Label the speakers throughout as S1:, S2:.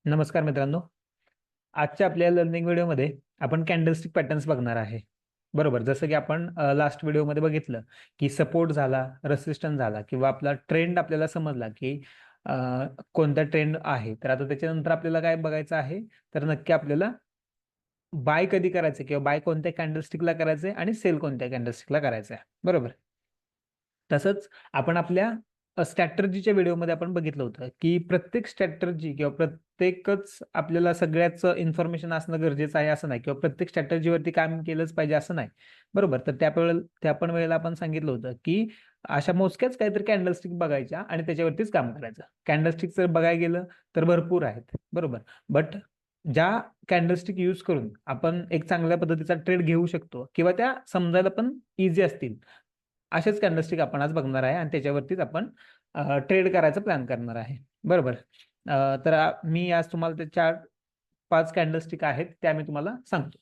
S1: नमस्कार मित्रांनो. आजच्या आपल्या लर्निंग व्हिडिओमध्ये आपण कॅन्डलस्टिक पॅटर्न्स बघणार आहे. बरोबर, जसं की आपण लास्ट व्हिडिओमध्ये बघितलं की सपोर्ट झाला, रेसिस्टन्स झाला किंवा आपला ट्रेंड आपल्याला समजला की अ, कोणता ट्रेंड आहे. तर आता त्याच्यानंतर आपल्याला काय बघायचं आहे, तर नक्की आपल्याला बाय कधी करायचं किंवा बाय कोणत्या कॅन्डलस्टिकला करायचंय आणि सेल कोणत्या कॅन्डलस्टिकला करायचं आहे. बरोबर. तसंच आपण आपल्या स्ट्रॅटर्जीच्या व्हिडिओमध्ये आपण बघितलं होतं, की प्रत्येक स्ट्रॅटर्जी किंवा प्रत्येकच आपल्याला सगळ्याच इन्फॉर्मेशन असणं गरजेचं आहे असं नाही किंवा प्रत्येक स्ट्रॅटर्जीवरती काम केलंच पाहिजे असं नाही. बरोबर. तर त्या पण वेळेला आपण सांगितलं होतं, की अशा मोजक्याच काहीतरी कॅन्डलस्टिक बघायच्या आणि त्याच्यावरतीच काम करायचं. कॅन्डलस्टिक जर बघायला गेलं तर भरपूर आहेत. बरोबर. बट ज्या कॅन्डलस्टिक यूज करून आपण एक चांगल्या पद्धतीचा ट्रेड घेऊ शकतो किंवा त्या समजायला पण ईझी असतील, असेच कॅन्डलस्टिक आपण आज बघणार आहे आणि त्याच्यावरतीच आपण ट्रेड करायचा प्लॅन करणार आहे. बरोबर. तर मी आज तुम्हाला ते 4-5 कॅन्डलस्टिक आहेत त्या मी तुम्हाला सांगतो.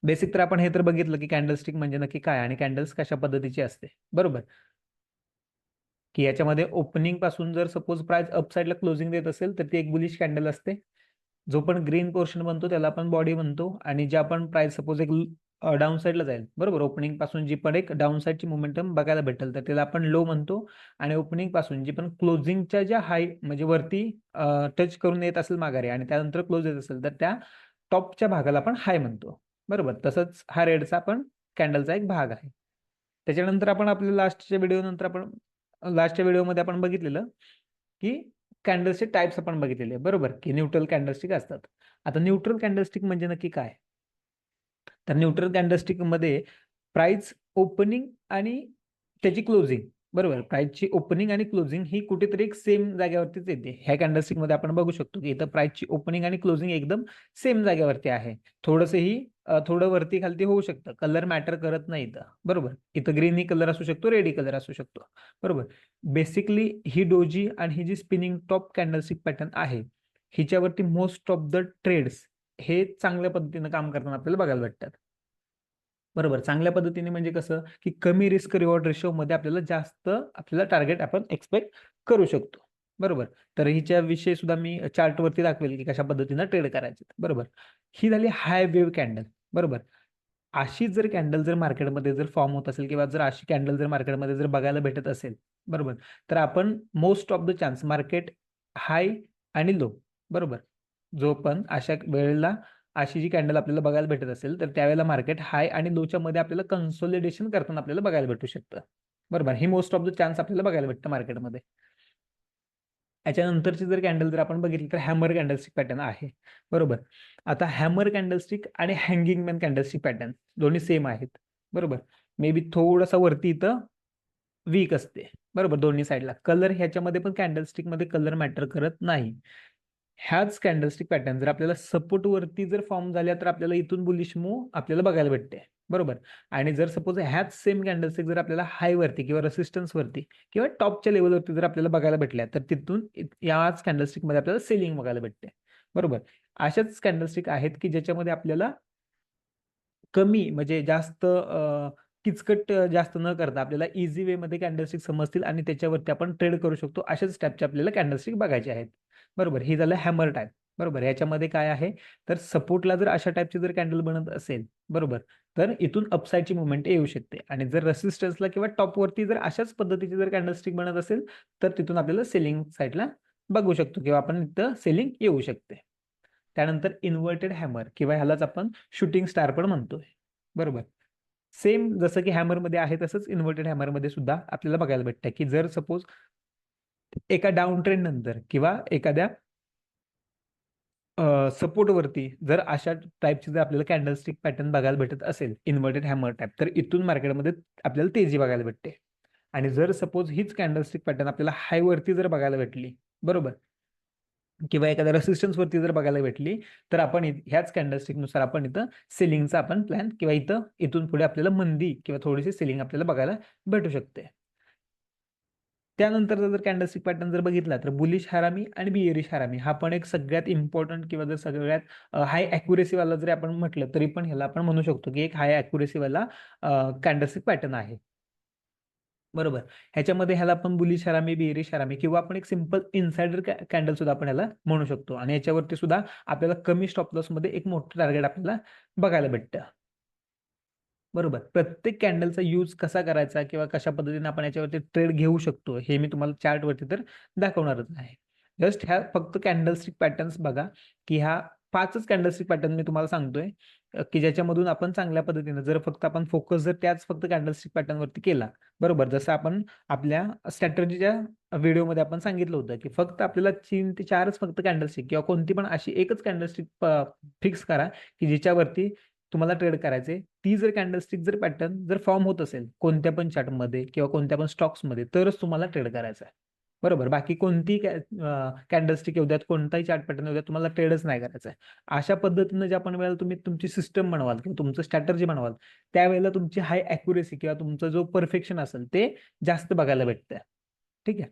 S1: बेसिक तर आपण हे तर बघितलं की कॅन्डलस्टिक म्हणजे नक्की काय आणि कॅन्डल्स कशा पद्धतीची असते. बरोबर. की याच्यामध्ये ओपनिंग पासून जर सपोज प्राइस अप साइडला क्लोजिंग देत असेल तर ती एक बुलिश कॅन्डल असते. जो पण ग्रीन पोर्शन बनतो त्याला आपण बॉडी म्हणतो आणि ज्या पण प्राइस सपोज एक डाऊन साइडला जाईल. बरोबर. ओपनिंग पासून जी पण एक डाऊन साइडची मोमेंटम बघायला भेटेल तर त्याला आपण लो म्हणतो आणि ओपनिंग पासून जी पण क्लोजिंगच्या ज्या हाय म्हणजे वरती टच करून येत असेल माघारी आणि त्यानंतर क्लोज येत असेल तर त्या टॉपच्या भागाला आपण हाय म्हणतो. बरोबर. तसंच हा रेडचा पण कॅन्डलचा एक भाग आहे. त्याच्यानंतर आपण आपल्या लास्टच्या व्हिडिओमध्ये आपण बघितलेलं की कॅन्डल्सचे टाइप्स आपण बघितलेले बरोबर की न्यूट्रल कॅन्डलस्टिक असतात. आता न्यूट्रल कॅन्डलस्टिक म्हणजे नक्की काय? तर न्यूट्रल कॅन्डलस्टिक मध्ये प्राइस ओपनिंग आणि त्याची क्लोजिंग. बरोबर. प्राइसची ओपनिंग आणि क्लोजिंग ही कुठेतरी एक सेम जागेवरतीच येते. ह्या कॅन्डलस्टिक मध्ये आपण बघू शकतो की इथं प्राइसची ओपनिंग आणि क्लोजिंग एकदम सेम जागेवरती आहे. थोडं वरती खालती होऊ शकतं. कलर मॅटर करत नाही इथं. बरोबर. इथं ग्रीन ही कलर असू शकतो, रेड ही कलर असू शकतो. बरोबर. बेसिकली ही डोजी आणि ही जी स्पिनिंग टॉप कॅन्डलस्टिक पॅटर्न आहे, हिच्यावरती मोस्ट ऑफ द ट्रेड्स हे चांगल्या पद्धतीनं काम करताना आपल्याला बघायला भेटतात. बरोबर. चांगल्या पद्धतीने म्हणजे कसं, की कमी रिस्क रिवॉर्ड रेशोमध्ये आपल्याला टार्गेट आपण एक्सपेक्ट करू शकतो. बरोबर. तर हिच्याविषयी सुद्धा मी चार्टवरती दाखवेल, की कशा पद्धतीनं ट्रेड करायचे. बरोबर. ही झाली हाय वेव्ह कॅन्डल. बरोबर. अशी जर कॅन्डल जर मार्केटमध्ये जर फॉर्म होत असेल किंवा जर अशी कॅन्डल जर मार्केटमध्ये जर बघायला भेटत असेल, बरोबर. तर आपण most of the chance market high आणि लो. बरोबर. जो पण अशा वेळेला अशी जी कॅन्डल आपल्याला बघायला भेटत असेल, तर त्यावेळेला मार्केट हाय आणि लोच्या मध्ये आपल्याला कन्सोलिडेशन करताना आपल्याला बघायला भेटू शकतं. बरोबर. ही मोस्ट ऑफ द चान्स आपल्याला बघायला भेटतं मार्केटमध्ये. याच्यानंतरची जर कॅन्डल जर आपण बघितली तर हॅमर कॅन्डलस्टिक पॅटर्न आहे. बरोबर. आता हॅमर कॅन्डलस्टिक आणि हँगिंग मॅन कॅन्डलस्टिक पॅटर्न दोन्ही सेम आहेत. बरोबर. मे बी थोडासा वरती इथं वीक असते. बरोबर. दोन्ही साईडला. कलर ह्याच्यामध्ये पण कॅन्डलस्टिकमध्ये कलर मॅटर करत नाही. ह्याच कॅन्डलस्टिक पॅटर्न जर आपल्याला सपोर्ट वरती जर फॉर्म झाल्या तर आपल्याला इथून बुलिश मूव्ह आपल्याला बघायला भेटते. बरोबर. आणि जर सपोज ह्याच सेम कॅन्डलस्टिक जर आपल्याला हाय वरती किंवा रेसिस्टन्स वरती किंवा टॉपच्या लेवलवरती जर आपल्याला बघायला भेटल्या तर तिथून याच कॅन्डलस्टिक मध्ये आपल्याला सेलिंग बघायला भेटते. बरोबर. अशाच कॅन्डलस्टिक आहेत की ज्याच्यामध्ये आपल्याला कमी म्हणजे जास्त किचकट जास्त न करता आपल्याला ईझी वे मध्ये कॅन्डलस्टिक समजतील आणि त्याच्यावरती आपण ट्रेड करू शकतो. अशाच टाईपचे आपल्याला कॅन्डलस्टिक बघायचे आहेत. बरोबर. हे झालं हॅमर टाइप. बरोबर. याच्यामध्ये काय आहे, तर सपोर्टला जर अशा टाईपची जर कॅन्डल बनत असेल, बरोबर, तर इथून अपसाइडची मुवमेंट येऊ शकते आणि जर रेसिस्टन्सला किंवा टॉपवरती जर अशाच पद्धतीची जर कॅन्डलस्टिक बनत असेल, तर तिथून आपल्याला सेलिंग साईडला बघू शकतो किंवा आपण इथं सेलिंग येऊ शकते. त्यानंतर इन्व्हर्टेड हॅमर किंवा ह्यालाच आपण शूटिंग स्टार पण म्हणतोय. बरोबर. सेम जसं की हॅमरमध्ये आहे तसंच इन्व्हर्टेड हॅमरमध्ये सुद्धा आपल्याला बघायला भेटतं, की जर सपोज एका डाउन ट्रेंड नंतर किंवा एखाद्या सपोर्टवरती जर अशा टाइपची जर आपल्याला कॅन्डलस्टिक पॅटर्न बघायला भेटत असेल, इन्व्हर्टेड हॅमर टाइप, तर इथून मार्केटमध्ये आपल्याला तेजी बघायला भेटते. आणि जर सपोज हीच कॅन्डलस्टिक पॅटर्न आपल्याला हाय वरती जर बघायला भेटली, बरोबर, किंवा एखाद्या रेसिस्टन्स वरती जर बघायला भेटली, तर आपण ह्याच कॅन्डलस्टिकनुसार आपण इथं सेलिंगचा आपण प्लॅन किंवा इथून पुढे आपल्याला मंदी किंवा थोडीशी सेलिंग आपल्याला बघायला भेटू शकते. त्यानंतर जर कॅन्डलस्टिक पॅटर्न जर बघितला तर बुलिश हरामी आणि बिअरिश हरामी हा पण एक सगळ्यात इम्पॉर्टंट किंवा जर सगळ्यात हाय अॅक्युरेसी वाला जरी आपण म्हटलं तरी पण ह्याला आपण म्हणू शकतो की एक हाय अॅक्युरेसी वाला कॅन्डलस्टिक पॅटर्न आहे. बरोबर. ह्याच्यामध्ये ह्याला आपण बुलिश हरामी, बेअरिश हरामी किंवा आपण एक सिंपल इन्साइडर कॅन्डल सुद्धा आपण ह्याला म्हणू शकतो. आणि याच्यावरती सुद्धा आपल्याला कमी स्टॉप लॉस मध्ये एक मोठं टार्गेट आपल्याला बघायला भेटतं. बरोबर. प्रत्येक कॅन्डलचा यूज कसा करायचा किंवा कशा पद्धतीने आपण याच्यावरती ट्रेड घेऊ शकतो हे मी तुम्हाला चार्टवरती तर दाखवणारच आहे. जस्ट ह्या फक्त कॅन्डलस्टिक पॅटर्न्स बघा, की ह्या 5च कॅन्डलस्टिक पॅटर्न मी तुम्हाला सांगतोय, की ज्याच्यामधून आपण चांगल्या पद्धतीने जर फक्त आपण फोकस जर त्याच फक्त कॅन्डलस्टिक पॅटर्नवरती केला, बरोबर. जसं आपण आपल्या स्ट्रॅटेजीच्या व्हिडिओमध्ये आपण सांगितलं होतं, की फक्त आपल्याला 3 ते 4च फक्त कॅन्डलस्टिक किंवा कोणती पण अशी एकच कॅन्डलस्टिक फिक्स करा, की ज्याच्यावरती तुम्हाला ट्रेड करायचे. ती जर कॅन्डलस्टिक जर पॅटर्न जर फॉर्म होत असेल कोणत्या पण चार्टमध्ये किंवा कोणत्या पण स्टॉक्समध्ये, तरच तुम्हाला ट्रेड करायचा आहे. बरोबर. बाकी कोणती कॅन्डलस्टिक येऊ द्यात, कोणताही चार्ट पॅटर्न येऊ द्यात, तुम्हाला ट्रेडच नाही करायचा आहे. अशा पद्धतीनं ज्या पण वेळेला तुम्ही तुमची सिस्टम बनवाल किंवा तुमचं स्ट्रॅटर्जी बनवाल, त्यावेळेला तुमची हाय ॲक्युरेसी किंवा तुमचा जो परफेक्शन असेल ते जास्त बघायला भेटतं. ठीक आहे.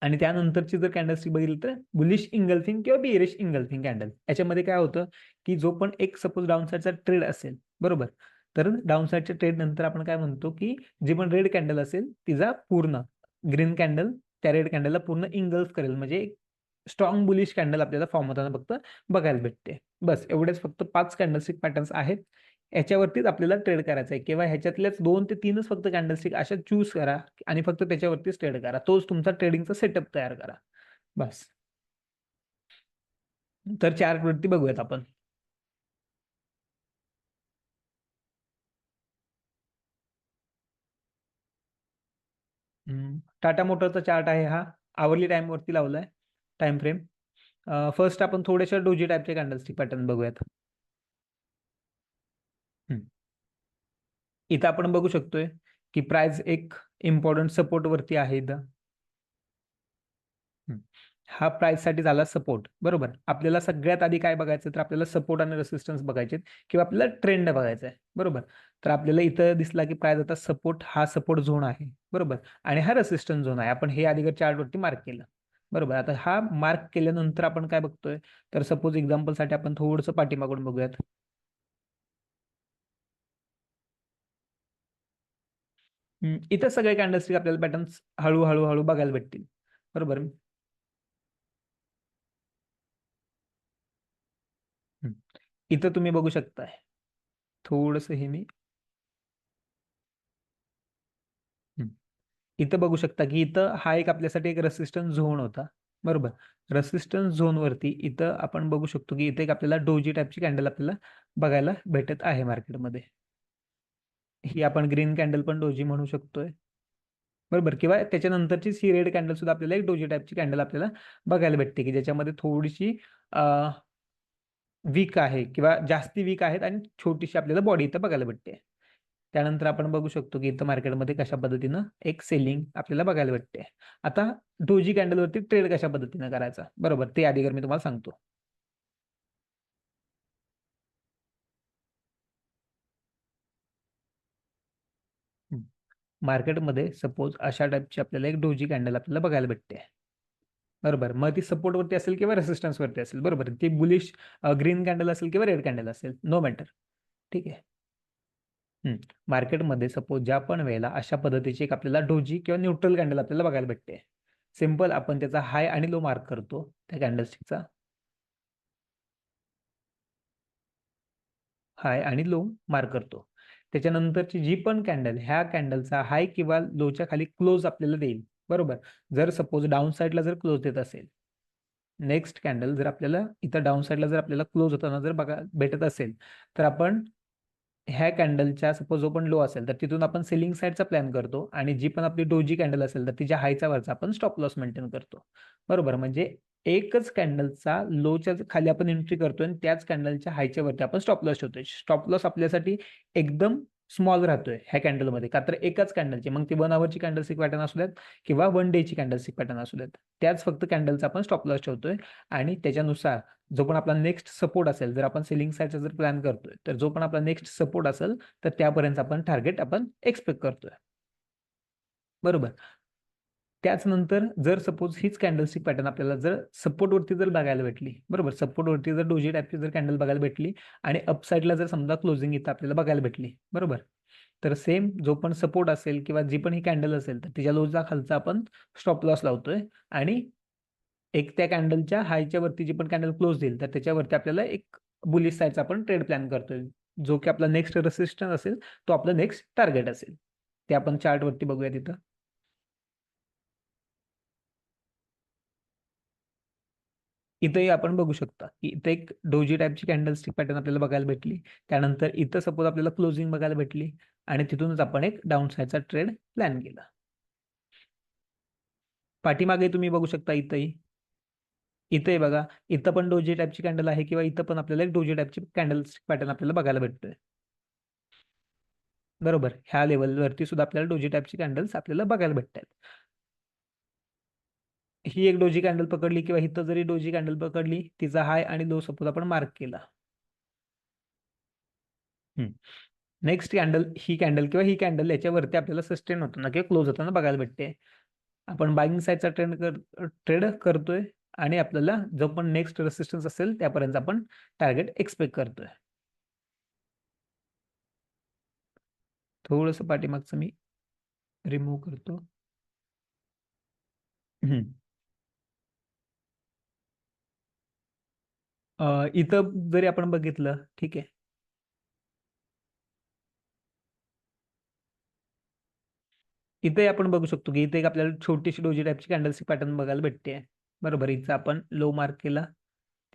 S1: आणि त्यानंतरची जर कॅन्डलस्टिक बघितली तर बुलिश इंगल्फिंग किंवा बिअरिश इंगल्फिंग कॅन्डल. याच्यामध्ये काय होतं, की जो पण एक सपोज डाउन साइडचा ट्रेड असेल, बरोबर. तर डाउन साइडच्या ट्रेड नंतर आपण काय म्हणतो, की जी पण रेड कॅन्डल असेल तिचा पूर्ण ग्रीन कॅन्डल त्या रेड कॅन्डलला पूर्ण इंगल्फ करेल, म्हणजे स्ट्रॉंग बुलिश कॅन्डल आपल्याला फॉर्म होताना फक्त बघायला भेटते. बस एवढेच फक्त 5 कॅन्डलस्टिक पॅटर्न्स आहेत. याच्यावरतीच आपल्याला ट्रेड करायचा आहे किंवा ह्याच्यातल्याच 2 ते 3च फक्त कॅन्डलस्टिक अशा चूज करा आणि फक्त त्याच्यावरतीच ट्रेड करा. तोच तुमचा ट्रेडिंगचा सेटअप तयार करा. बस. तर चार्टवरती बघूयात आपण. टाटा मोटरचा चार्ट आहे हा. आवरली टाइमवरती लावलाय टाइम फ्रेम. फर्स्ट आपण थोड्याशा डोजी टाईपचे कॅन्डलस्टिक पॅटर्न बघूयात. हम्म. इथं आपण बघू शकतोय की प्राइस एक इम्पॉर्टंट सपोर्ट वरती आहे इथं. हा प्राइस साठी झाला सपोर्ट, बरोबर. आपल्याला सगळ्यात आधी काय बघायचं, तर आपल्याला सपोर्ट आणि रेसिस्टन्स बघायचे किंवा आपल्याला ट्रेंड बघायचा आहे, बरोबर. तर आपल्याला इथं दिसला की प्राइस आता सपोर्ट, हा सपोर्ट झोन आहे, बरोबर. आणि हा रेसिस्टन्स झोन आहे. आपण हे आधी चार्टवरती मार्क केलं, बरोबर. आता हा मार्क केल्यानंतर आपण काय बघतोय, तर सपोज एक्झाम्पल साठी आपण थोडंसं पाठीमागून बघूयात. इथं सगळे कॅन्डलस्टिक आपल्याला पॅटर्न्स हळूहळू हळू बघायला भेटतील, बरोबर. इथं तुम्ही बघू शकताय थोडस हे मी इथं बघू शकता की इथं हा एक आपल्यासाठी एक रेसिस्टन्स झोन होता, बरोबर. रेसिस्टन्स झोन वरती इथं आपण बघू शकतो की इथे एक आपल्याला डोजी टाईपची कॅन्डल आपल्याला बघायला भेटत आहे मार्केटमध्ये. ही आपण ग्रीन कॅन्डल पण डोजी म्हणू शकतोय, बरोबर. किंवा त्याच्यानंतरची ही रेड कॅन्डल सुद्धा आपल्याला एक डोजी टाईपची कॅन्डल आपल्याला बघायला भेटते, की ज्याच्यामध्ये थोडीशी वीक आहे किंवा जास्ती वीक आहेत आणि छोटीशी आपल्याला बॉडी इथं बघायला भेटते. त्यानंतर आपण बघू शकतो की इथं मार्केटमध्ये कशा पद्धतीनं एक सेलिंग आपल्याला बघायला भेटते. आता डोजी कॅन्डलवरती ट्रेड कशा पद्धतीनं करायचा, बरोबर, ते आधी मी तुम्हाला सांगतो. मार्केटमध्ये सपोज अशा टाईपची आपल्याला एक डोजी कॅन्डल आपल्याला बघायला भेटते, बरोबर. मग ती सपोर्टवरती असेल किंवा रेसिस्टन्सवरती असेल, बरोबर. ती बुलिश ग्रीन कॅन्डल असेल किंवा रेड कॅन्डल असेल, नो मॅटर. ठीक आहे. मार्केटमध्ये सपोज ज्या पण वेळेला अशा पद्धतीची एक आपल्याला डोजी किंवा न्यूट्रल कॅन्डल आपल्याला बघायला भेटते, सिंपल आपण त्याचा हाय आणि लो मार्क करतो त्या कॅन्डलस्टिकचा, हाय आणि लो मार्क करतो. त्याच्यानंतरची जी पण कॅन्डल ह्या कॅन्डलचा हाय किंवा लोच्या खाली क्लोज आपल्याला देईल, बरोबर. जर सपोज डाऊन साईडला जर क्लोज देत असेल, नेक्स्ट कॅन्डल जर आपल्याला इथं डाऊन साईडला जर आपल्याला क्लोज होताना जर बघा भेटत असेल, तर आपण ह्या कॅन्डलच्या सपोज ओपन लो असेल तर तिथून आपण सेलिंग साईडचा प्लॅन करतो आणि जी पण आपली डोजी कॅन्डल असेल तर तिच्या हायचा वरचा आपण स्टॉप लॉस मेंटेन करतो, बरोबर. म्हणजे एकच कॅन्डलचा लोच्या खाली आपण एंट्री करतोय आणि त्याच कॅन्डलच्या हायच्या वरती आपण स्टॉप लॉस ठेवतोय. स्टॉप लॉस आपल्यासाठी एकदम स्मॉल राहतोय ह्या कॅन्डलमध्ये, का तर एकाच कॅन्डलची, मग ती 1 आवरची कॅन्डलस्टिक पॅटर्न असू द्यात किंवा 1 डेची कॅन्डलस्टिक पॅटर्न असू द्यात, त्याच फक्त कॅन्डलचा आपण स्टॉप लॉस ठेवतोय. आणि त्याच्यानुसार जो पण आपला नेक्स्ट सपोर्ट असेल, जर आपण सेलिंग साईडचा जर प्लॅन करतोय, तर जो पण आपला नेक्स्ट सपोर्ट असेल तर त्यापर्यंत आपण टार्गेट आपण एक्सपेक्ट करतोय, बरोबर. त्याचनंतर जर सपोज हीच कॅन्डलस्टिक पॅटर्न आपल्याला जर सपोर्ट वरती जर बघायला भेटली, बरोबर, सपोर्ट वरती जर डोजी टाईपची जर कॅन्डल बघायला भेटली आणि अपसाईडला जर समजा क्लोजिंग इथं आपल्याला बघायला भेटली, बरोबर, तर सेम जो पण सपोर्ट असेल किंवा जी पण ही कॅन्डल असेल तर तिच्या लोचा खालचा आपण स्टॉप लॉस लावतोय आणि एक त्या कॅन्डलच्या हायच्या वरती जी पण कॅन्डल क्लोज देईल तर त्याच्यावरती आपल्याला एक बुलिश साईडचा आपण ट्रेड प्लॅन करतोय, जो की आपला नेक्स्ट रेसिस्टन्स असेल तो आपला नेक्स्ट टार्गेट असेल. ते आपण चार्ट वरती बघूया तिथं. इथंही आपण बघू शकता की इथे एक डोजी टाईपची कॅन्डलस्टिक पॅटर्न आपल्याला बघायला भेटली. त्यानंतर इथं सपोज आपल्याला क्लोजिंग बघायला भेटली आणि तिथूनच आपण एक डाऊन साईडचा ट्रेड प्लॅन केला. पाठीमागे तुम्ही बघू शकता इथंही बघा, इथं पण डोजी टाईपची कॅन्डल आहे किंवा इथं पण आपल्याला एक डोजी टाईपची कॅन्डलस्टिक पॅटर्न आपल्याला बघायला भेटतोय. बरोबर, ह्या लेवलवरती सुद्धा आपल्याला डोजी टाईपची कॅन्डल्स आपल्याला बघायला भेटतात. ही एक डोजी कॅन्डल पकडली किंवा इथं जरी डोजी कॅन्डल पकडली, तिचा हाय आणि लो सपोज आपण मार्क केला. नेक्स्ट कॅन्डल ही कॅन्डल किंवा ही कॅन्डल याच्यावरती आपल्याला सस्टेन होताना किंवा क्लोज होताना बघायला भेटते. आपण बाईंग साईडचा ट्रेड करतोय आणि आपल्याला जो पण नेक्स्ट रेसिस्टन्स असेल त्यापर्यंत आपण टार्गेट एक्सपेक्ट करतोय. थोडंसं पाठीमागचं मी रिमूव्ह करतो. इथं जरी आपण बघितलं, ठीक आहे, इथे आपण बघू शकतो की इथे एक आपल्याला छोटीशी डोजी टाईपची कॅन्डलस्टिक पॅटर्न बघायला भेटते. बरोबर, हिचा आपण लो मार्क केला,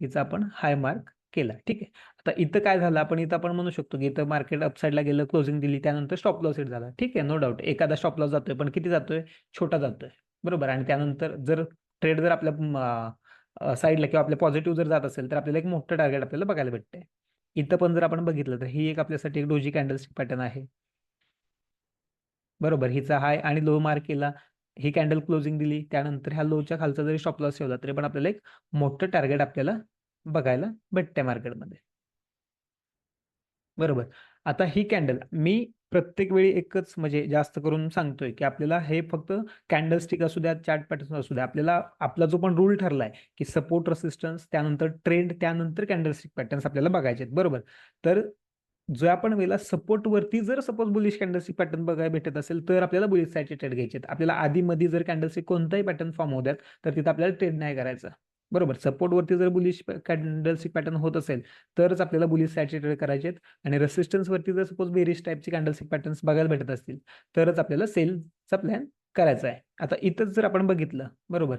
S1: तिचा आपण हाय मार्क केला. ठीक आहे, आता इथं काय झालं, आपण इथं आपण म्हणू शकतो की इथं मार्केट अपसाईडला गेलं, क्लोजिंग दिली, त्यानंतर स्टॉप लॉस हिट झाला. ठीक आहे, नो डाऊट एखादा स्टॉप लॉस जातोय, पण किती जातोय, छोटा जातोय. बरोबर, आणि त्यानंतर जर ट्रेड जर आपल्या साईडला किंवा आपल्या पॉझिटिव्ह जर जात असेल तर आपल्याला एक मोठं टार्गेट आपल्याला बघायला भेटते. इथं पण जर आपण बघितलं तर ही एक आपल्यासाठी एक डोजी कॅन्डलस्टिक पॅटर्न आहे. बरोबर, हिचा हाय आणि लो मार्क केला, ही कॅन्डल क्लोजिंग दिली, त्यानंतर ह्या लोच्या खालचा जरी स्टॉप लॉस ठेवला तरी पण आपल्याला एक मोठं टार्गेट आपल्याला बघायला भेटते मार्केटमध्ये. बरोबर, आता ही कॅन्डल मी प्रत्येक वेळी एकच म्हणजे जास्त करून सांगतोय की आपल्याला हे फक्त कॅन्डलस्टिक असू द्या, चार्ट पॅटर्न असू द्या, आपल्याला आपला जो पण रूल ठरलाय की सपोर्ट रेसिस्टन्स त्यानंतर ट्रेंड त्यानंतर कॅन्डलस्टिक पॅटर्न्स आपल्याला बघायचे आहेत. बरोबर, तर जो आपण वेळेला सपोर्ट वरती जर सपोज बुलिश कॅन्डलस्टिक पॅटर्न बघायला भेटत असेल तर आपल्याला बुलिश साईडचे ट्रेड घ्यायचे आहेत. आपल्याला आधी मध्ये जर कॅन्डलस्टिक कोणताही पॅटर्न फॉर्म होऊ द्यात तर तिथं आपल्याला ट्रेड नाही करायचा. बरोबर, सपोर्ट वरती जर बुलिश कॅन्डलस्टिक पॅटर्न होत असेल तरच आपल्याला बुलिश साईडचे ट्रेड करायचे आहेत, आणि रेसिस्टन्स वरती जर सपोज बेरिश टाईपचे कॅन्डलस्टिक पॅटर्न्स बघायला भेटत असतील तरच आपल्याला सेलचा प्लॅन करायचा आहे. आता इथंच जर आपण बघितलं, बरोबर,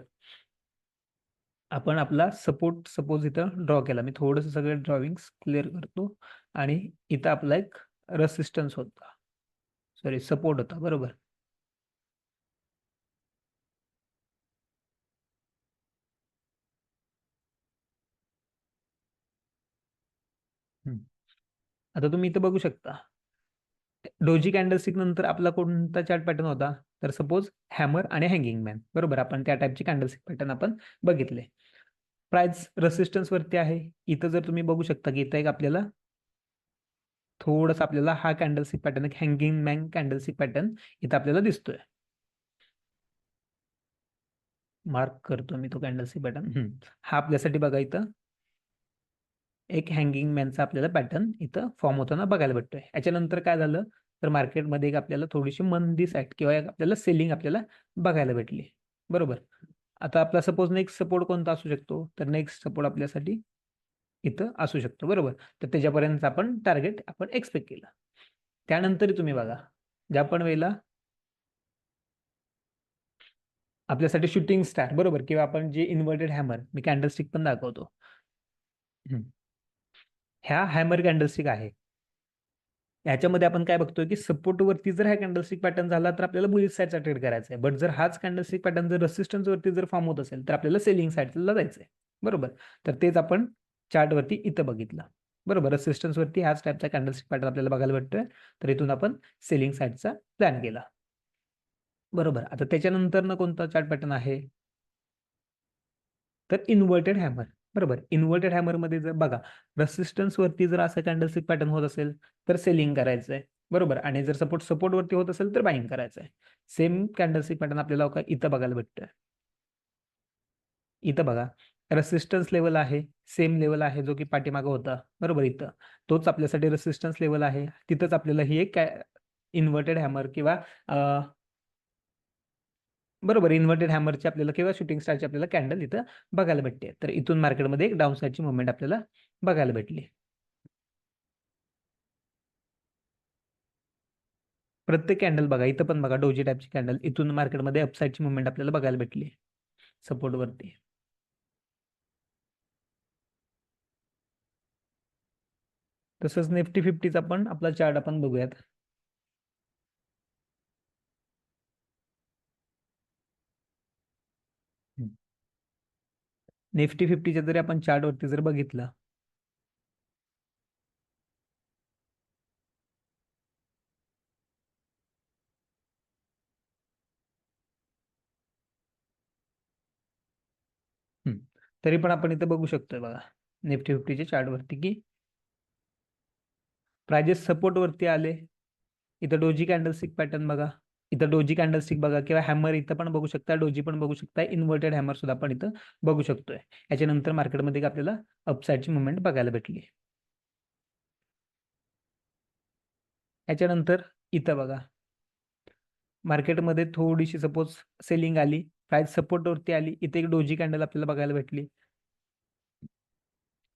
S1: आपण आपला सपोर्ट सपोज इथं ड्रॉ केला, मी थोडंसं सगळे ड्रॉविंग क्लिअर करतो, आणि इथं आपला एक रेसिस्टन्स होता, सॉरी सपोर्ट होता. बरोबर, आता तुम्ही इथं बघू शकता डोजी कॅन्डलस्टिक नंतर आपला कोणता चार्ट पॅटर्न होता, तर सपोज हॅमर आणि हँगिंग मॅन. बरोबर, आपण त्या टाईपची कॅन्डलस्टिक पॅटर्न आपण बघितले. प्राइस रेसिस्टन्स वरती आहे. इथं जर तुम्ही बघू शकता की इथं एक आपल्याला थोडंसं आपल्याला हा कॅन्डलस्टिक पॅटर्न, एक हँगिंग मॅन कॅन्डलस्टिक पॅटर्न इथं आपल्याला दिसतोय. मार्क करतो मी तो कॅन्डलस्टिक पॅटर्न. हा आपल्यासाठी बघा इथं एक हँगिंग मॅनचा आपल्याला पॅटर्न इथं फॉर्म होताना बघायला भेटतोय. याच्यानंतर काय झालं, तर मार्केटमध्ये एक आपल्याला थोडीशी मंदी साईड किंवा एक आपल्याला सेलिंग आपल्याला बघायला भेटली. बरोबर, आता आपला सपोज नेक्स्ट सपोर्ट कोणता असू शकतो, तर नेक्स्ट सपोर्ट आपल्यासाठी इथं असू शकतो. बरोबर, तर त्याच्यापर्यंत आपण टार्गेट आपण एक्सपेक्ट केलं. त्यानंतर तुम्ही बघा, ज्या पण वेळेला आपल्यासाठी शूटिंग स्टार, बरोबर, किंवा आपण जे इन्व्हर्टेड हॅमर, मी कॅन्डलस्टिक पण दाखवतो. ह्या हॅमर कॅन्डलस्टिक आहे, याच्यामध्ये आपण काय बघतोय की सपोर्ट वरती जर हा कॅन्डलस्टिक पॅटर्न झाला तर आपल्याला बुलिश साईडचा ट्रेड करायचा आहे. बट जर हाच कॅन्डलस्टिक पॅटर्न जर रेसिस्टन्स वरती जर फॉर्म होत असेल तर आपल्याला सेलिंग साईडला जायचं आहे. बरोबर, तर तेच आपण चार्ट वरती इथं बघितलं. बरोबर, रेसिस्टन्स वरती हाच टाईपचा कॅन्डलस्टिक पॅटर्न आपल्याला बघायला भेटतोय, तर इथून आपण सेलिंग साईडचा प्लॅन केला. बरोबर, आता त्याच्यानंतर ना कोणता चार्ट पॅटर्न आहे, तर इन्व्हर्टेड हॅमर. बरोबर, इन्व्हर्टेड हॅमर मध्ये जर बघा रेसिस्टन्स वरती जर असं कॅन्डलस्टिक पॅटर्न होत असेल तर सेलिंग करायचं आहे. बरोबर, आणि जर सपोर्ट वरती होत असेल तर बाईंग करायचं आहे. सेम कॅन्डलस्टिक पॅटर्न आपल्याला इथं बघायला भेटतोय. इथं बघा, रेसिस्टन्स लेवल आहे, सेम लेवल आहे जो की पाठीमागं होता. बरोबर, इथं तोच आपल्यासाठी रेसिस्टन्स लेवल आहे, तिथंच आपल्याला ही एक इन्व्हर्टेड हॅमर किंवा बरोबर इन्व्हर्टेड हॅमरची आपल्याला किंवा शूटिंग स्टारची आपल्याला कॅन्डल इथं बघायला भेटते. तर इथून मार्केटमध्ये एक डाऊन साईडची मुवमेंट आपल्याला बघायला भेटली. प्रत्येक कॅन्डल बघा, इथं पण बघा डोजी टाईपची कॅन्डल, इथून मार्केटमध्ये अपसाईडची मुवमेंट आपल्याला बघायला भेटली सपोर्ट वरती. तसंच निफ्टी 50चा पण आपला चार्ट आपण बघूयात. निफ्टी 50च्या जरी आपण चार्ट वरती जर बघितलं, तरी पण आपण इथं बघू शकतोय बघा निफ्टी 50च्या चार्ट वरती की प्राइजेस सपोर्ट वरती आले. इथं डोजी कॅन्डलस्टिक पॅटर्न बघा, इथं डोजी कॅन्डलस्टिक बघा किंवा हॅमर इथं पण बघू शकता, डोजी पण बघू शकता, इन्व्हर्टेड हॅमर सुद्धा आपण इथं बघू शकतोय. याच्यानंतर मार्केटमध्ये आपल्याला अपसाईडची मुवमेंट बघायला भेटली. याच्यानंतर इथं बघा मार्केटमध्ये थोडीशी सपोज सेलिंग आली, प्राइस सपोर्ट वरती आली, इथे एक डोजी कॅन्डल आपल्याला बघायला भेटली.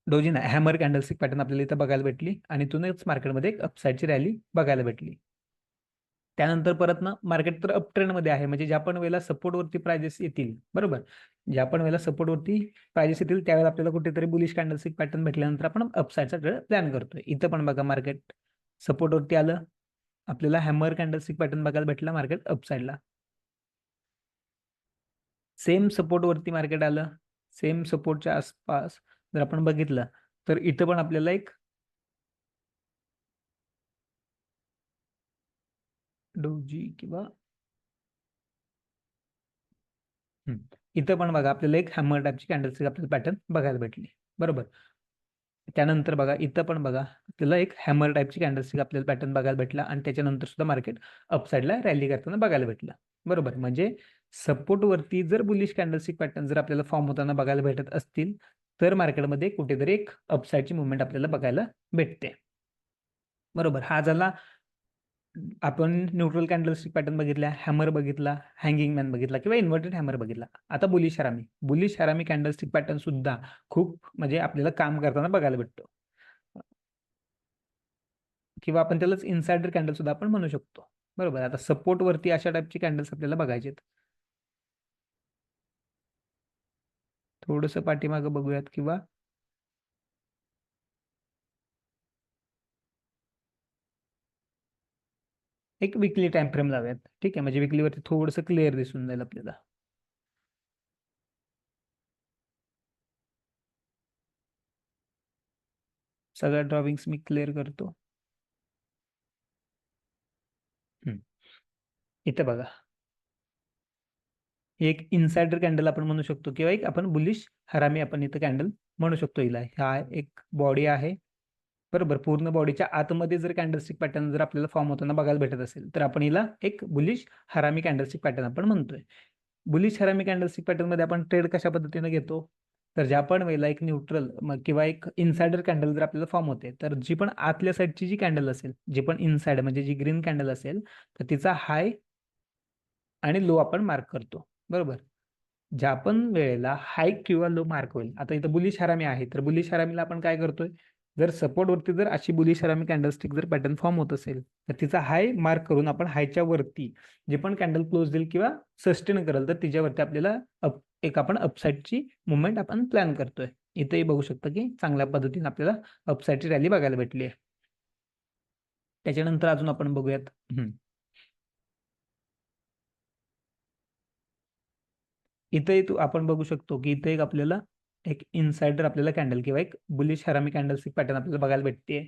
S1: डोजी नाही, हॅमर कॅन्डलस्टिक पॅटर्न आपल्याला इथं बघायला भेटली आणि इथूनच मार्केटमध्ये एक अपसाईडची रॅली बघायला भेटली. त्यानंतर परत ना मार्केट तर अप ट्रेंड मध्ये आहे, म्हणजे ज्या पण वेळेला सपोर्ट वरती प्राइजेस येतील, बरोबर, ज्या पण वेळेला सपोर्ट वरती प्राइजेस येतील त्यावेळेला आपल्याला कुठेतरी बुलिश कॅन्डलस्टिक पॅटर्न भेटल्यानंतर आपण अपसाईडचा ट्रेड प्लॅन करतोय. इथं पण बघा मार्केट सपोर्ट वरती आलं, आपल्याला हॅमर कॅन्डलस्टिक पॅटर्न बघायला भेटला मार्केट अपसाईडला. सेम सपोर्ट वरती मार्केट आलं, सेम सपोर्टच्या आसपास जर आपण बघितलं तर इथं पण आपल्याला एक डोजी किंवा इथं पण बघा आपल्याला एक हॅमर टाईपची कॅन्डलस्टिक आपल्याला पॅटर्न बघायला भेटली, बरोबर. त्यानंतर बघा इथं पण बघा आपल्याला एक हॅमर टाईपची कॅन्डलस्टिक आपल्याला पॅटर्न बघायला भेटला आणि त्याच्यानंतर सुद्धा मार्केट अपसाईडला रॅली करताना बघायला भेटला, बरोबर. म्हणजे सपोर्ट वरती जर बुलिश कॅन्डलस्टिक पॅटर्न जर आपल्याला फॉर्म होताना बघायला भेटत असतील तर मार्केटमध्ये कुठेतरी एक अपसाईडची मुवमेंट आपल्याला बघायला भेटते, बरोबर. हा झाला आपण न्यूट्रल कॅन्डलस्टिक पॅटर्न बघितला, हॅमर बघितला, हँगिंग मॅन बघितला किंवा इन्व्हर्टेड हॅमर बघितला. आता बुलिश हरामी कॅन्डलस्टिक पॅटर्न सुद्धा खूप म्हणजे आपल्याला काम करताना बघायला भेटतो किंवा आपण त्यालाच इन्साइडर कॅन्डल सुद्धा आपण म्हणू शकतो, बरोबर. आता सपोर्ट वरती अशा टाईपची कॅन्डल्स आपल्याला बघायचे. थोडस पाठीमागं बघूयात किंवा एक विकली टाइम फ्रेम लावूयात, ठीक आहे, म्हणजे विकलीवरती थोडंसं क्लिअर दिसून जाईल आपल्याला. सगळ्या ड्रॉविंग्स मी क्लिअर करतो. इथे बघा एक इन्साइडर कॅन्डल आपण म्हणू शकतो किंवा एक आपण बुलिश हरामी आपण इथं कॅन्डल म्हणू शकतो. हिला हा एक बॉडी आहे, बरोबर. पूर्ण बॉडीच्या आतमध्ये जर कॅन्डलस्टिक पॅटर्न जर आपल्याला फॉर्म होताना बघायला भेटत असेल तर आपण हिला एक बुलिश हरामी कॅन्डलस्टिक पॅटर्न आपण म्हणतोय. बुलिश हरामी कॅन्डलस्टिक पॅटर्न मध्ये आपण ट्रेड कशा पद्धतीने घेतो, तर ज्या पण वेळेला एक न्यूट्रल किंवा एक इनसाइडर कॅन्डल जर आपल्याला फॉर्म होते तर जी पण आतल्या साईडची जी कॅन्डल असेल, जी पण इनसाइड म्हणजे जी ग्रीन कॅन्डल असेल तर तिचा हाय आणि लो आपण मार्क करतो, बरोबर. ज्या पण वेळेला हाय किंवा लो मार्क होईल, आता इथं बुलिश हरामी आहे तर बुलिश हरामीला आपण काय करतोय, जर सपोर्ट वरती जर अशी बुलिश हरामी कॅन्डलस्टिक जर पॅटर्न फॉर्म होत असेल तर तिचा हाय मार्क करून आपण हायच्या वरती जे पण कॅन्डल क्लोज देईल किंवा सस्टेन करेल तर तिच्यावरती आपल्याला एक आपण अपसाईडची मुवमेंट आपण प्लॅन करतोय. इथेही बघू शकता की चांगल्या पद्धतीने आपल्याला अपसाईडची रॅली बघायला भेटली आहे. त्याच्यानंतर अजून आपण बघूयात, इथे आपण बघू शकतो की इथे एक आपल्याला एक इनसाइडर आपल्याला कॅन्डल किंवा एक बुलिश हरामी कॅन्डलस्टिक पॅटर्न आपल्याला बघायला भेटते.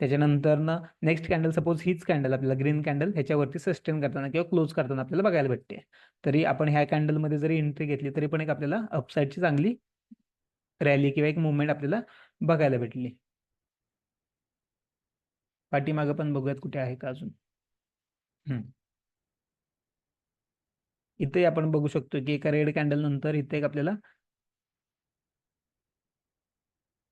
S1: त्याच्यानंतर ना नेक्स्ट कॅन्डल सपोज हीच कॅन्डल आपल्याला ग्रीन कॅन्डल ह्याच्यावरती सस्टेन करताना किंवा क्लोज करताना आपल्याला बघायला भेटते. तरी आपण ह्या कॅन्डलमध्ये जरी एंट्री घेतली तरी पण एक आपल्याला अपसाईडची चांगली रॅली किंवा एक मुवमेंट आपल्याला बघायला भेटली. पाठीमागं पण बघूयात कुठे आहे का अजून. इथे आपण बघू शकतो की एका रेड कॅन्डल नंतर इथे एक आपल्याला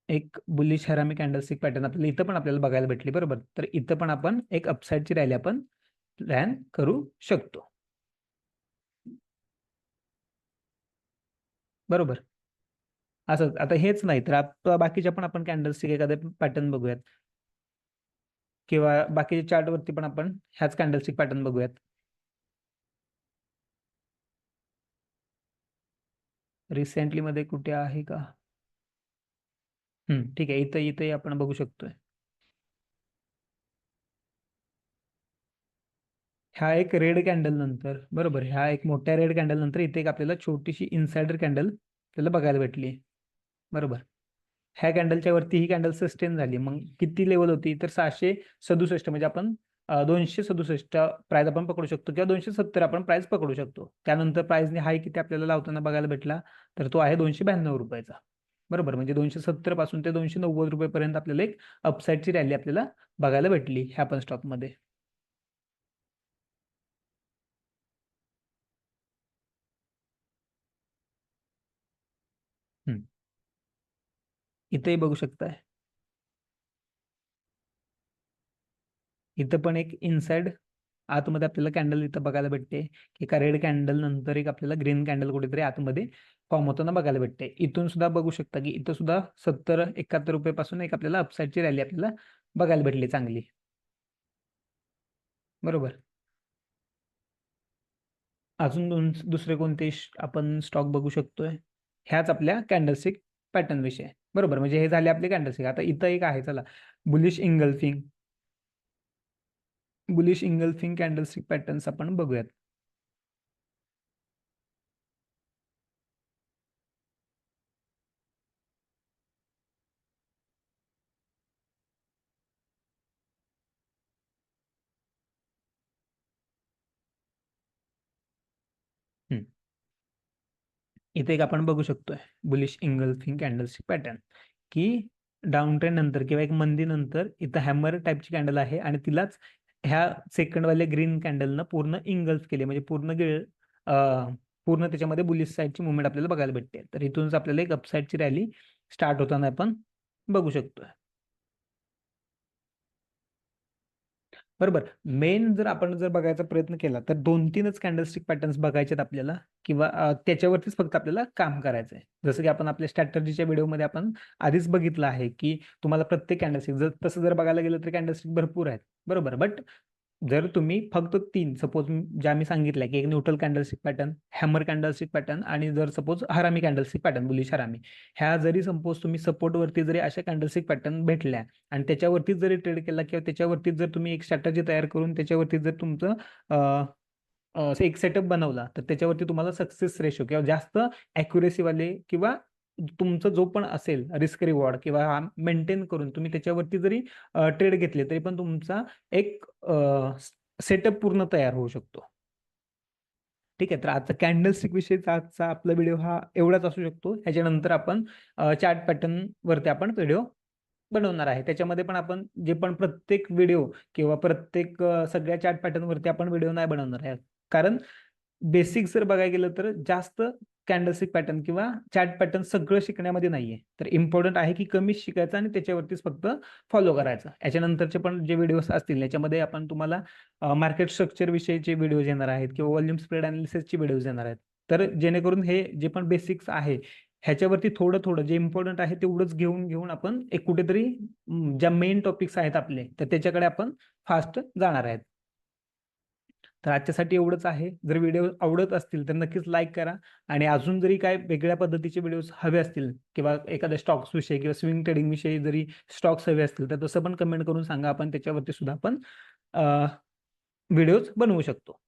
S1: एक बुलिश हरामी कॅन्डलस्टिक पॅटर्न आपल्याला इथं पण आपल्याला बघायला भेटली, बरोबर. तर इथं पण आपण एक अपसाईडची रॅली आपण प्लॅन करू शकतो. बरोबर. असं आता हेच नाही तर आता बाकीच्या पण आपण कॅन्डल्सचे एखादे पॅटर्न बघूयात, किंवा बाकीच्या चार्ट वरती पण आपण ह्याच कॅन्डलस्टिक पॅटर्न बघूयात. रिसेंटली मध्ये कुठे आहे का? ठीक आहे, इथं इथे आपण बघू शकतोय. ह्या एक रेड कॅन्डल नंतर, बरोबर, ह्या एक मोठ्या रेड कॅन्डल नंतर इथे एक आपल्याला छोटीशी इन्साइडर कॅन्डल त्याला बघायला भेटली. बरोबर. ह्या कॅन्डलच्या वरती ही कॅन्डल सस्टेन झाली. मग किती लेवल होती तर 667, म्हणजे आपण 267 प्राइस आपण पकडू शकतो, किंवा 270 आपण प्राइस पकडू शकतो. त्यानंतर प्राइसने हाय किती आपल्याला लावताना बघायला भेटला तर तो आहे 292 रुपयाचा. बरोबर, म्हणजे 270 पासून ते 290 रुपयेपर्यंत आपल्याला एक अपसाईडची रॅली आपल्याला बघायला भेटली ह्या पण स्टॉकमध्ये. इथेही बघू शकताय. इथं पण एक इनसाइड आतमध्ये आपल्याला कॅन्डल इथं बघायला भेटते, की एका रेड कॅन्डल नंतर एक आपल्याला ग्रीन कॅन्डल कुठेतरी आतमध्ये फॉर्म होताना बघायला भेटते. इथून सुद्धा बघू शकता की इथं सुद्धा 70-71 पासून एक आपल्याला अपसाईडची रॅली आपल्याला बघायला भेटली चांगली. बरोबर. अजून दुसरे कोणते आपण स्टॉक बघू शकतोय ह्याच आपल्या कॅन्डलस्टिक पॅटर्न विषय. बरोबर, म्हणजे हे झाले आपले कॅन्डलस्टिक. आता इथं एक आहे, चला, bullish engulfing. Bullish engulfing candlestick patterns आपण बघूयात. हम्म. इथे एक आपण बघू शकतोय बुलिश इंगल्फिंग कॅन्डलस्टिक पॅटर्न, की डाऊन ट्रेंड नंतर किंवा एक मंदी नंतर इथं हॅमर टाईपची कॅन्डल आहे, आणि तिलाच ह्या सेकंडवाल्या ग्रीन कॅन्डलनं पूर्ण इंगल्फ केले, म्हणजे पूर्ण त्याच्यामध्ये बुलिश साईडची मुवमेंट आपल्याला बघायला भेटते. तर इथूनच आपल्याला एक अपसाईडची रॅली स्टार्ट होताना आपण बघू शकतोय. बरोबर. मेन जर आपण जर बघायचा प्रयत्न केला तर 2-3च कॅन्डलस्टिक पॅटर्न्स बघायचे आहेत आपल्याला, किंवा त्याच्यावरतीच फक्त आपल्याला काम करायचं आहे. जसं की आपण आपल्या स्ट्रॅटर्जीच्या व्हिडिओमध्ये आपण आधीच बघितलं आहे, की तुम्हाला प्रत्येक कॅन्डलस्टिक जर तसं जर बघायला गेलं तर कॅन्डलस्टिक भरपूर आहेत. बरोबर. बट जर तुम्ही फक्त 3 सपोज ज्या मी सांगितल्या, की एक neutral candlestick pattern, hammer candlestick pattern, आणि जर सपोज हरामी कॅन्डलस्टिक पॅटर्न, बुलिश हरामी, ह्या जरी सपोज तुम्ही सपोर्टवरती जरी अशा कॅन्डलस्टिक पॅटर्न भेटल्या आणि त्याच्यावरतीच जरी ट्रेड केला, किंवा त्याच्यावरतीच जर तुम्ही एक स्ट्रॅटर्जी तयार करून त्याच्यावरती जर तुमचं एक सेटअप बनवला, तर त्याच्यावरती तुम्हाला सक्सेस रेशो किंवा जास्त वाले, किंवा तुमचा जो पण असेल रिस्क रिवॉर्ड किंवा मेंटेन करून तुम्ही त्याच्यावरती जरी ट्रेड घेतले तरी पण तुमचा एक सेटअप पूर्ण तयार होऊ शकतो. ठीक आहे, तर आजचा कॅन्डलस्टिक विषयीचा आजचा आपला व्हिडिओ हा एवढाच असू शकतो. ह्याच्यानंतर आपण चार्ट पॅटर्न वरती आपण व्हिडिओ बनवणार आहे. त्याच्यामध्ये पण आपण जे पण प्रत्येक व्हिडिओ किंवा प्रत्येक सगळ्या चार्ट पॅटर्न वरती आपण व्हिडिओ नाही बनवणार आहे, कारण बेसिक जर बघायला गेलं तर जास्त कॅन्डलस्टिक पॅटर्न किंवा चार्ट पॅटर्न सगळं शिकण्यामध्ये नाहीये. तर इम्पॉर्टंट आहे की कमीच शिकायचं आणि त्याच्यावरतीच फक्त फॉलो करायचं. याच्यानंतरचे पण जे व्हिडिओज असतील याच्यामध्ये आपण तुम्हाला मार्केट स्ट्रक्चर विषयीचे व्हिडिओज येणार आहेत, किंवा व्हॉल्यूम स्प्रेड अनालिसिसचे व्हिडिओज येणार आहेत. तर जेणेकरून हे जे पण बेसिक्स आहे ह्याच्यावरती थोडं थोडं जे इम्पॉर्टंट आहे तेवढंच घेऊन घेऊन आपण एक कुठेतरी ज्या मेन टॉपिक्स आहेत आपले तर त्याच्याकडे आपण फास्ट जाणार आहेत. तर आजच्यासाठी एवढंच आहे. जर व्हिडिओ आवडत असतील तर नक्कीच लाईक करा, आणि अजून जरी काय वेगळ्या पद्धतीचे व्हिडिओज हवे असतील, किंवा एखाद्या स्टॉक्स विषयी किंवा स्विंग ट्रेडिंग विषयी जरी स्टॉक्स हवे असतील तर तसं पण कमेंट करून सांगा. आपण त्याच्यावरती सुद्धा आपण व्हिडिओज बनवू शकतो.